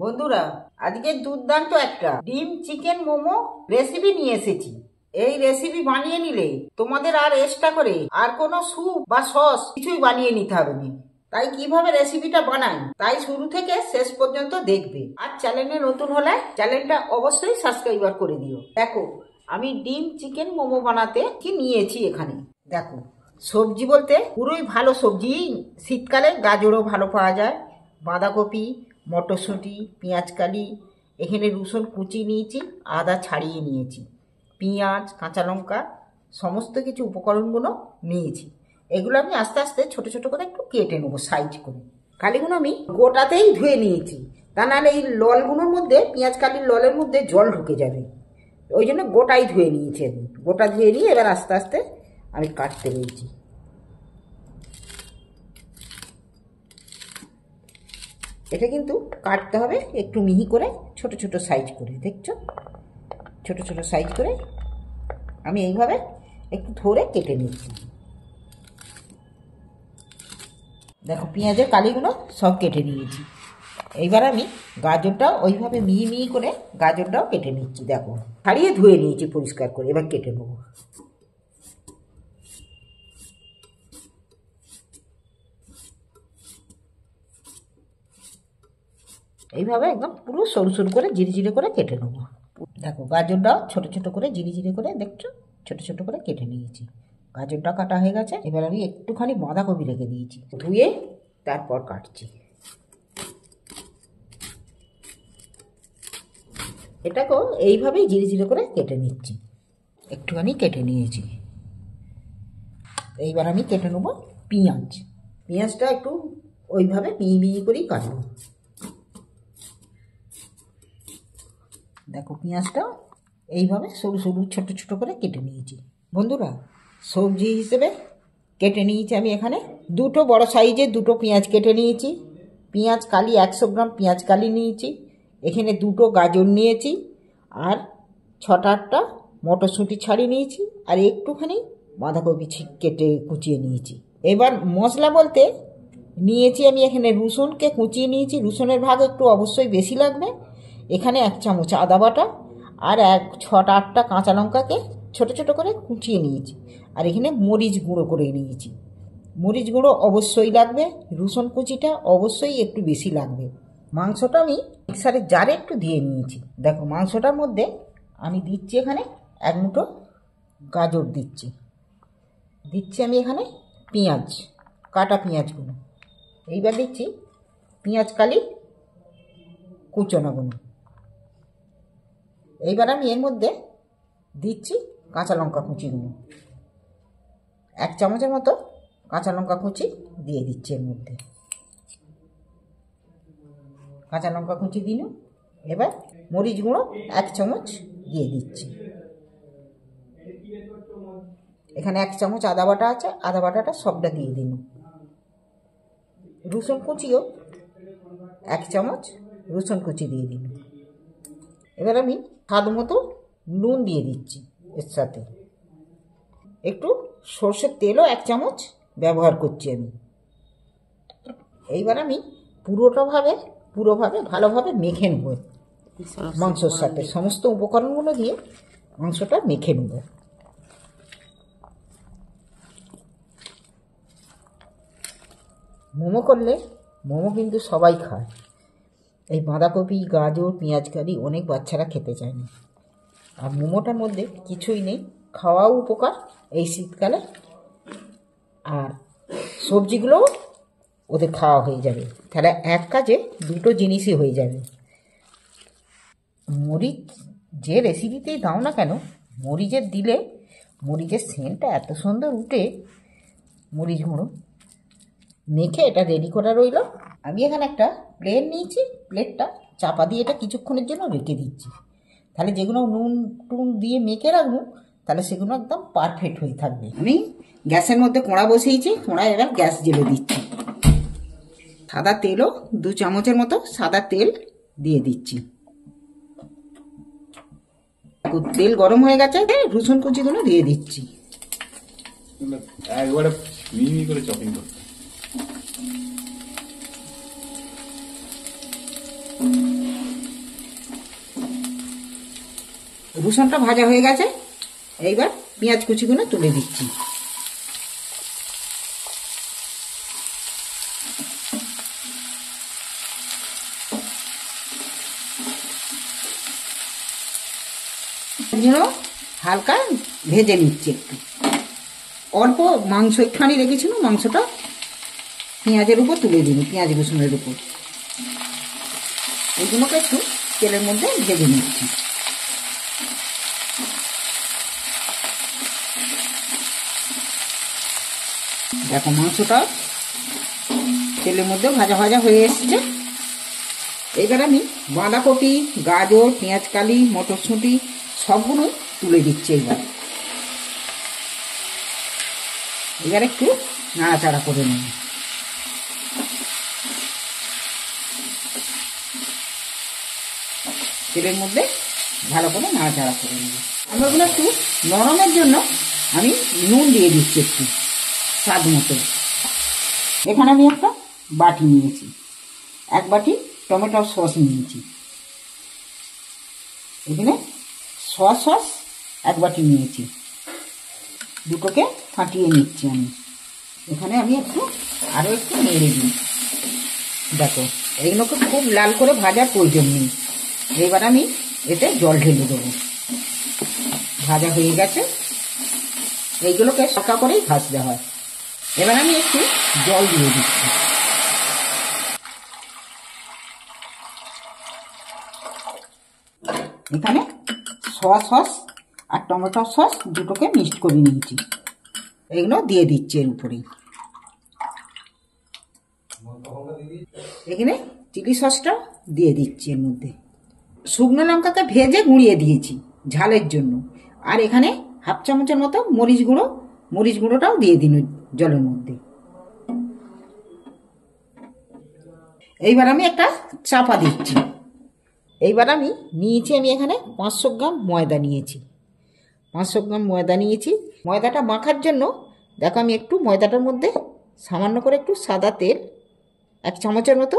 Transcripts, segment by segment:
বন্ধুরা, আজকে দুর্দান্ত একটা ডিম চিকেন মোমো রেসিপি নিয়ে এসেছি। এই রেসিপি বানিয়ে নিলে তোমাদের আর এক্সট্রা করে আর কোনো স্যুপ বা সস কিছুই বানিয়ে নিতে হবে না। তাই কিভাবে রেসিপিটা বানাই তাই শুরু থেকে শেষ পর্যন্ত দেখবে। আর চ্যানেলে নতুন হলে চ্যানেলটা অবশ্যই সাবস্ক্রাইব করে দিও। দেখো, আমি ডিম চিকেন মোমো বানাতে কি নিয়েছি এখানে। দেখো, সবজি বলতে পুরোই ভালো সবজি। শীতকালে গাজরও ভালো পাওয়া যায়, বাঁধাকপি, মটরশুঁটি, পেঁয়াজকালি, এখানে রসুন কুচি নিয়েছি, আদা ছাড়িয়ে নিয়েছি, পেঁয়াজ, কাঁচা লঙ্কা, সমস্ত কিছু উপকরণগুলো নিয়েছি। এগুলো আমি আস্তে আস্তে ছোট ছোট করে একটু কেটে নেবো সাইজ করে। কালিগুলো আমি গোটাতেই ধুয়ে নিয়েছি, তা নাহলে এই ললগুলোর মধ্যে, পেঁয়াজ কালির ললের মধ্যে জল ঢুকে যাবে। ওই জন্য গোটাই ধুয়ে নিয়েছি আমি। গোটা ধুয়ে নিয়ে এবার আস্তে আস্তে আমি কাটতে রয়েছি। এটা কিন্তু কাটতে হবে একটু মিহি করে, ছোট ছোট সাইজ করে। দেখছো, ছোট ছোট সাইজ করে আমি এইভাবে একটু ধরে কেটে নিচ্ছি। দেখো, পেঁয়াজের কালিগুলো সব কেটে নিয়েছি। এইবার আমি গাজরটাও ওইভাবে মিহি মিহি করে গাজরটাও কেটে নিচ্ছি। দেখো, ছাড়িয়ে ধুয়ে নিয়েছি পরিষ্কার করে, এবার কেটে নেবো। এইভাবে একদম পুরো সরু সরু করে জিরে করে কেটে নেবো। দেখো, গাজরটাও ছোট ছোট করে জিরে করে, দেখছো, ছোট ছোট করে কেটে নিয়েছি। গাজরটা কাটা হয়ে গেছে। এবার আমি একটুখানি বাঁধাকপি রেখে দিয়েছি, ধুয়ে তারপর কাটছি। এটাকেও এইভাবেই জিরে করে কেটে নিচ্ছি। একটুখানি কেটে নিয়েছি। এইবার আমি কেটে নেবো পেঁয়াজ। পেঁয়াজটা একটু ওইভাবে মিহি মিহি করেই কাটবো। দেখো, পেঁয়াজটা এইভাবে সরু সরু ছোট ছোট করে কেটে নিয়েছি। বন্ধুরা, সবজি হিসেবে কেটে নিয়েছি আমি এখানে দুটো বড় সাইজের দুটো পেঁয়াজ কেটে নিয়েছি। পেঁয়াজ কালি 100 গ্রাম পেঁয়াজ কালি নিয়েছি। এখানে দুটো গাজর নিয়েছি, আর 6-8টা মটরশুঁটি ছাড়িয়ে নিয়েছি, আর একটুখানি বাঁধাকপি কেটে কুচিয়ে নিয়েছি। এবার মশলা বলতে নিয়েছি আমি এখানে রসুনকে কুচিয়ে নিয়েছি। রসুনের ভাগ একটু অবশ্যই বেশি লাগবে। এখানে 1 চামচ আদা বাটা, আর 6-8টা কাঁচা লঙ্কাকে ছোট ছোট করে কুচিয়ে নিয়েছি। আর এখানে মরিচ গুঁড়ো করে নিয়েছি। মরিচ গুঁড়ো অবশ্যই লাগবে, রসুন কুচিটা অবশ্যই একটু বেশি লাগবে। মাংসটা আমি মিক্সারের জারে একটু দিয়ে নিয়েছি। দেখো, মাংসটার মধ্যে আমি দিচ্ছি এখানে 1 মুঠো গাজর দিচ্ছি আমি এখানে পেঁয়াজ, কাটা পেঁয়াজগুলো। এইবার দিচ্ছি পেঁয়াজ কালি কুচোনাগুলো। এইবার আমি এর মধ্যে দিচ্ছি কাঁচা লঙ্কা কুচিগুলো। 1 চামচের মতো কাঁচা লঙ্কা কুচি দিয়ে দিচ্ছি এর মধ্যে। কাঁচা লঙ্কা কুচি দিন। এবার মরিচ গুঁড়ো 1 চামচ দিয়ে দিচ্ছি। এখানে 1 চামচ আদা বাটা আছে, আদা বাটাটা সবটা দিয়ে দিন। রসুন কুচিও 1 চামচ রসুন কুচি দিয়ে দিন। এবার আমি স্বাদ মতো নুন দিয়ে দিচ্ছি। এর সাথে একটু সর্ষের তেলও 1 চামচ ব্যবহার করছি আমি। এইবার আমি পুরোভাবে ভালোভাবে মেখে নেব মাংসর সাথে। সমস্ত উপকরণগুলো দিয়ে মাংসটা মেখে নেব। মোমো করলে মোমো কিন্তু সবাই খায়। এই বাঁধাকপি, গাজর, পেঁয়াজ কালি অনেক বাচ্চারা খেতে চায় না। আর মোমোটার মধ্যে কিছুই নেই, খাওয়াও উপকার এই শীতকালে, আর সবজিগুলোও ওদের খাওয়া হয়ে যাবে। তাহলে এক কাজে দুটো জিনিসই হয়ে যাবে। মরিচ যে রেসিপিতেই দাও না কেন, মরিচের দিলে মরিচের সেন্টটা এত সুন্দর উঠে। মরিচ গুঁড়ো মেখে এটা রেডি করা রইল। আমি এখানে একটা প্লেট নিয়েছি, প্লেটটা চাপা দিয়ে এটা কিছুক্ষণের জন্য রেখে দিচ্ছি। তাহলে যেগুলো নুন টুন দিয়ে মেখে রাখবো, তাহলে সেগুলো একদম পারফেক্ট হয়ে থাকবে। আমি গ্যাসের মধ্যে কড়া বসিয়েছি, কড়ায় এবার গ্যাস জ্বেলে দিচ্ছি। সাদা তেলও 2 চামচের মতো সাদা তেল দিয়ে দিচ্ছি। তেল গরম হয়ে গেছে, রসুন কুচিগুলো দিয়ে দিচ্ছি। একবারে মিহি করে চপিং করতে। রসুনটা ভাজা হয়ে গেছে, এইবার পেঁয়াজ কুচিগুলো তুলে দিচ্ছি। হালকা ভেজে নিচ্ছি একটু, অল্প মাংস একটুখানি রেখেছিল, মাংসটা পেঁয়াজের উপর তুলে দিন, পেঁয়াজ রসুনের উপর। এইগুলোকে একটু তেলের মধ্যে ভেজে নিচ্ছি। দেখো মাংসটা তেলের মধ্যে ভাজা ভাজা হয়ে এসছে। এবার আমি বাঁধাকপি, গাজর, পেঁয়াজকালি, মটরশুঁটি সবগুলো তুলে দিচ্ছি। এবার একটু নাড়াচাড়া করে নেব। তেলের মধ্যে ভালো করে নাড়াচাড়া করে নেব। আমরাগুলো একটু নরমের জন্য আমি নুন দিয়ে দিচ্ছি একটু স্বাদ মতো। এখানে আমি একটা বাটি নিয়েছি, 1 বাটি টমেটো সস নিয়েছি। এখানে সয়া সস 1 বাটি নিয়েছি, দুটোকে ফাটিয়ে নিচ্ছি আমি। এখানে আমি আরও একটু নেড়ে দিই। দেখো এইগুলোকে খুব লাল করে ভাজার প্রয়োজন নেই। এবার আমি এতে জল ঢেলে দেবো। ভাজা হয়ে গেছে, এইগুলোকে শাঁকা করেই ভাজতে হয়। এবার আমি একটু জল দিয়ে দিচ্ছি। এখানে সয়া সস আর টমেটো সস দুটোকে মিক্সড করে নিয়েছি, এগুলো দিয়ে দিচ্ছি এর উপরেই। এখানে চিলি সসটা দিয়ে দিচ্ছি এর মধ্যে। শুকনো লঙ্কাকে ভেজে গুঁড়িয়ে দিয়েছি ঝালের জন্য। আর এখানে 1/2 চামচের মতো মরিচ গুঁড়োটাও দিয়ে দিন জলের মধ্যে। এইবার আমি একটা চাপা দিচ্ছি। এইবার আমি এখানে 500 গ্রাম ময়দা নিয়েছি। 500 গ্রাম ময়দা নিয়েছি। ময়দাটা মাখার জন্য দেখো আমি একটু ময়দাটার মধ্যে সামান্য করে একটু সাদা তেল, 1 চামচের মতো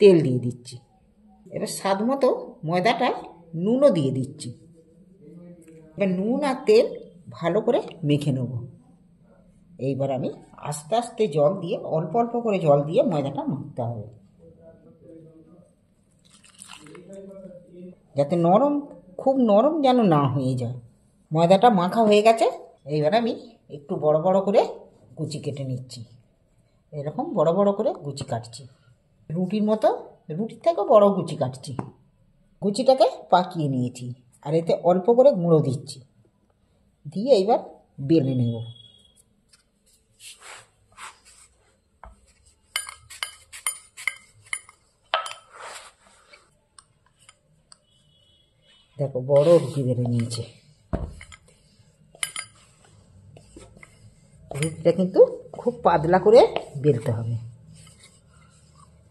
তেল দিয়ে দিচ্ছি। এবার স্বাদ মতো ময়দাটা নুনও দিয়ে দিচ্ছি। এবার নুন আর তেল ভালো করে মেখে নেব। এইবার আমি আস্তে আস্তে জল দিয়ে, অল্প অল্প করে জল দিয়ে ময়দাটা মাখতে হবে, যাতে খুব নরম যেন না হয়ে যায়। ময়দাটা মাখা হয়ে গেছে। এইবার আমি একটু বড় বড় করে কুচি কেটে নিচ্ছি। এরকম বড় বড় করে কুচি কাটছি, রুটির থেকে বড় কুচি কাটছি। কুচিটাকে পাকিয়ে নিয়েছি, আর এতে অল্প করে গুঁড়ো দিচ্ছি, দিয়ে এইবার বেলে নেব। দেখো বড় রুটি বেলে নিয়েছে। রুটিটা কিন্তু খুব পাতলা করে বেলতে হবে।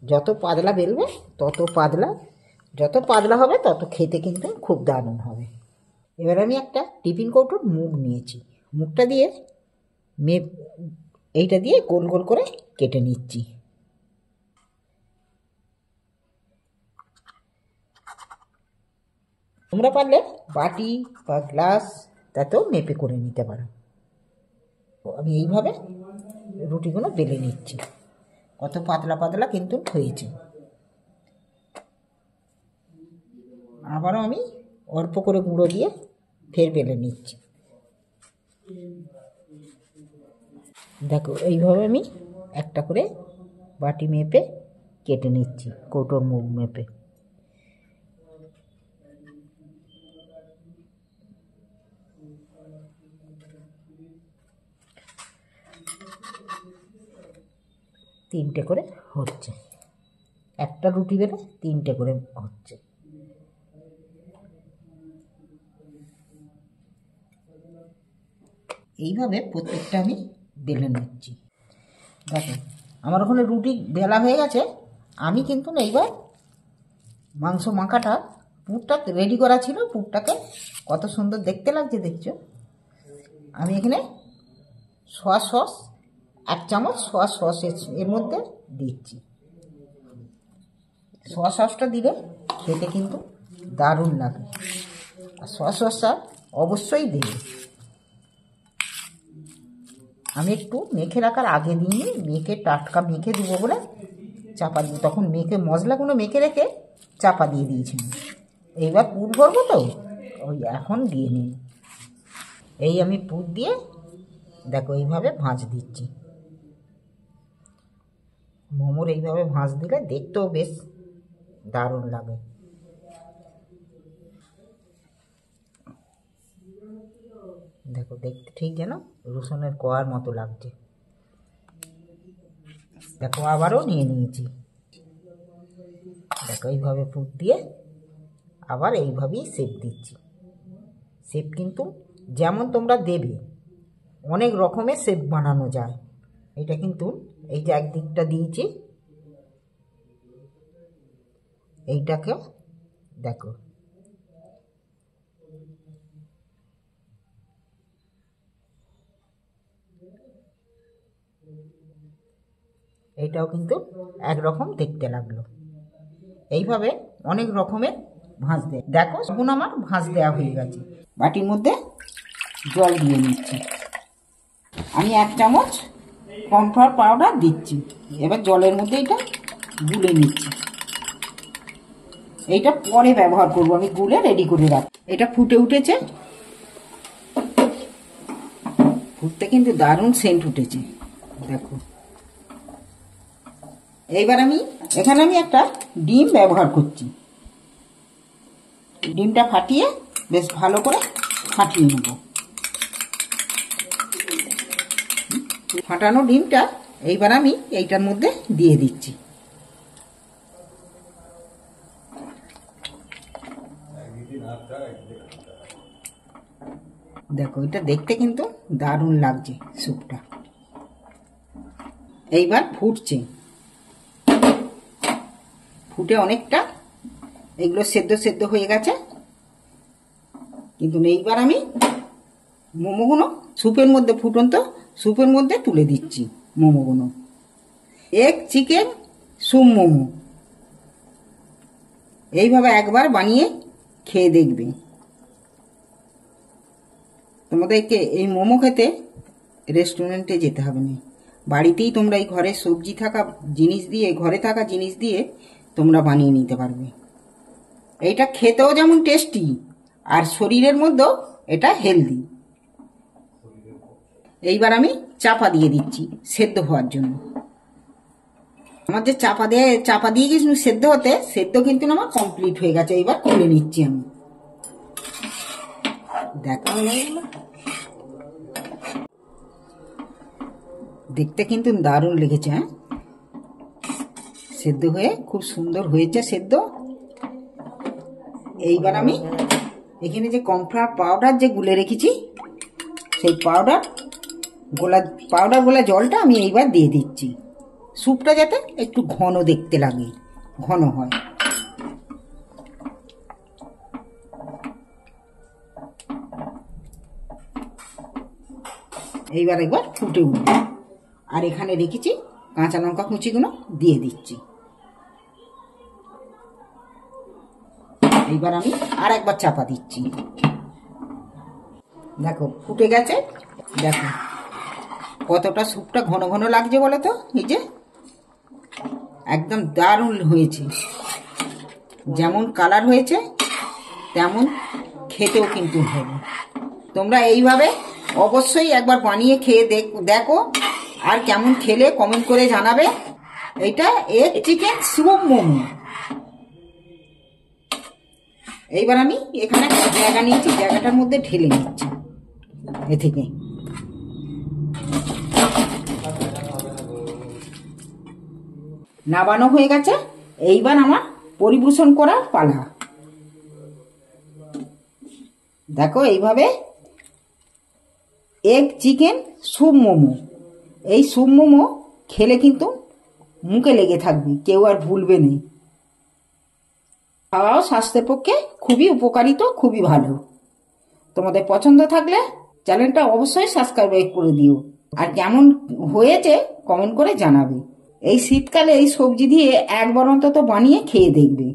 যত পাতলা বেলবে যত পাতলা হবে তত খেতে কিন্তু খুব দারুণ হবে। এবার আমি একটা টিফিন কৌটোর মুখ নিয়েছি, মুখটা দিয়ে এইটা দিয়ে গোল গোল করে কেটে নিচ্ছি। তোমরা পারলে বাটি বা গ্লাস তাতেও মেপে করে নিতে পারো। আমি এইভাবে রুটিগুলো বেলে নিচ্ছি। কত পাতলা পাতলা কিন্তু হয়েছে। আবারও আমি অল্প করে গুঁড়ো দিয়ে ফের বেলে নিচ্ছি। দেখো এইভাবে আমি একটা করে বাটি মেপে কেটে নিচ্ছি, কৌটোর মুখ মেপে। তিনটে করে হচ্ছে, একটা রুটি বেলে 3টে করে হচ্ছে। এইভাবে প্রত্যেকটা আমি বেলে নিচ্ছি। দেখো আমার ওখানে রুটি বেলা হয়ে গেছে। আমি কিন্তু এইবার মাংস মাখাটা, পুরটা রেডি করা ছিল, পুরটাকে কত সুন্দর দেখতে লাগছে দেখছো। আমি এখানে সয়া সস 1 চামচ সয়া সস এর মধ্যে দিচ্ছি। সয়া সসটা দিলে খেতে কিন্তু দারুণ লাগে। আর সসটা অবশ্যই দেবে। আমি একটু মেখে রাখার আগে দিয়ে মেখে টাটকা মেখে দেবো বলে চাপা দিয়ে, তখন মেখে মশলাগুলো মেখে রেখে চাপা দিয়ে দিয়েছিলাম। এইবার পুর করবো তো, ওই এখন দিয়ে নিই। এই আমি পুর দিয়ে দেখো এইভাবে ভাঁজ দিচ্ছি। মোমোর এইভাবে ভাঁজ দিলে দেখতেও বেশ দারুণ লাগে। দেখো দেখতে ঠিক যেন রসুনের কোয়ার মতো লাগছে। দেখো আবারও নিয়ে নিয়েছি। দেখো এইভাবে পুর দিয়ে আবার এইভাবেই শেপ দিচ্ছি। শেপ কিন্তু যেমন তোমরা দেবে, অনেক রকমের শেপ বানানো যায়। এটা কিন্তু এই যে একদিকটা দিয়েছি, এইটাকে দেখো এইটাও কিন্তু একরকম দেখতে লাগলো। এইভাবে অনেক রকমের ভাঁজ দেয়। দেখো এখন আমার ভাঁজ দেওয়া হয়ে গেছে। বাটির মধ্যে জল দিয়ে নিচ্ছি। আমি 1 চামচ কর্নফ্লাওয়ার পাউডার দিচ্ছি। এবার জলের মধ্যে এটা গুলে নিচ্ছি। এইটা পরে ব্যবহার করব, আমি গুলে রেডি করে রাখি। এটা ফুটে উঠেছে, ফুটতে কিন্তু দারুণ সেন্ট উঠেছে দেখো। এইবার এখানে আমি একটা ডিম ব্যবহার করছি। ডিমটা ফাটিয়ে বেশ ভালো করে ফাটিয়ে নেব। ফাটানো ডিমটা এইবার আমি এইটার মধ্যে দিয়ে দিচ্ছি। দেখো এটা দেখতে কিন্তু দারুণ লাগছে স্যুপটা। এইবার ফুটছে, ফুটে অনেকটা এগুলো সেদ্ধ সেদ্ধ হয়ে গেছে। কিন্তু এইবার আমি মোমোগুলো স্যুপের মধ্যে, ফুটন্ত স্যুপের মধ্যে তুলে দিচ্ছি মোমোগুলো। এগ চিকেন স্যুপ মোমো এইভাবে একবার বানিয়ে খেয়ে দেখবে। তোমাদেরকে এই মোমো খেতে রেস্টুরেন্টে যেতে হবে না, বাড়িতেই তোমরা এই ঘরে সবজি থাকা জিনিস দিয়ে, ঘরে থাকা জিনিস দিয়ে তোমরা বানিয়ে নিতে পারবে। এইটা খেতেও যেমন টেস্টি আর শরীরের মধ্যেও এটা হেলদি। এইবার আমি চাপা দিয়ে দিচ্ছি সেদ্ধ হওয়ার জন্য। আমার যে চাপা দিয়ে গেছিল সেদ্ধ হতে, সেদ্ধ কিন্তু আমার কমপ্লিট হয়ে গেছে। এইবার তুলে নিচ্ছি আমি। দেখা দেখতে কিন্তু দারুণ লেগেছে। হ্যাঁ, সেদ্ধ হয়ে খুব সুন্দর হয়েছে সেদ্ধ। এইবার আমি এখানে যে কর্নফ্লাওয়ার পাউডার যে গুলে রেখেছি, সেই পাউডার গোলা জলটা আমি এইবার দিয়ে দিচ্ছি। স্যুপটা যাতে একটু ঘন দেখতে লাগে, ঘন হয়। এইবার একবার ফুটে উঠবে। আর এখানে রেখেছি কাঁচা লঙ্কা কুচিগুলো দিয়ে দিচ্ছি। এইবার আমি আর একবার চাপা দিচ্ছি। দেখো ফুটে গেছে। দেখো কতটা স্যুপটা ঘন ঘন লাগছে বলো তো। এই যে একদম দারুণ হয়েছে, যেমন কালার হয়েছে তেমন খেতেও কিন্তু হবে। তোমরা এইভাবে অবশ্যই একবার বানিয়ে খেয়ে দেখো, আর কেমন খেলে কমেন্ট করে জানাবে। এটা এগ চিকেন স্যুপ মোমো। এইবার আমি এখানে একটা জায়গা নিয়েছি, জায়গাটার মধ্যে ঢেলে নিচ্ছি। এ থেকে নাবানো হয়ে গেছে। এইবার আমার পরিবেশন করার পালা। দেখো এইভাবে এগ চিকেন স্যুপ মোমো। এই স্যুপ মোমো খেলে কিন্তু মুখে লেগে থাকবে, কেউ আর ভুলবে না। খাওয়াও স্বাস্থ্যের পক্ষে খুবই উপকারিত, খুবই ভালো। তোমাদের পছন্দ থাকলে চ্যানেলটা অবশ্যই সাবস্ক্রাইব করে দিও, আর কেমন হয়েছে কমেন্ট করে জানাবে। এই শীতকালে এই সবজি দিয়ে একবার অন্তত বানিয়ে খেয়ে দেখবে।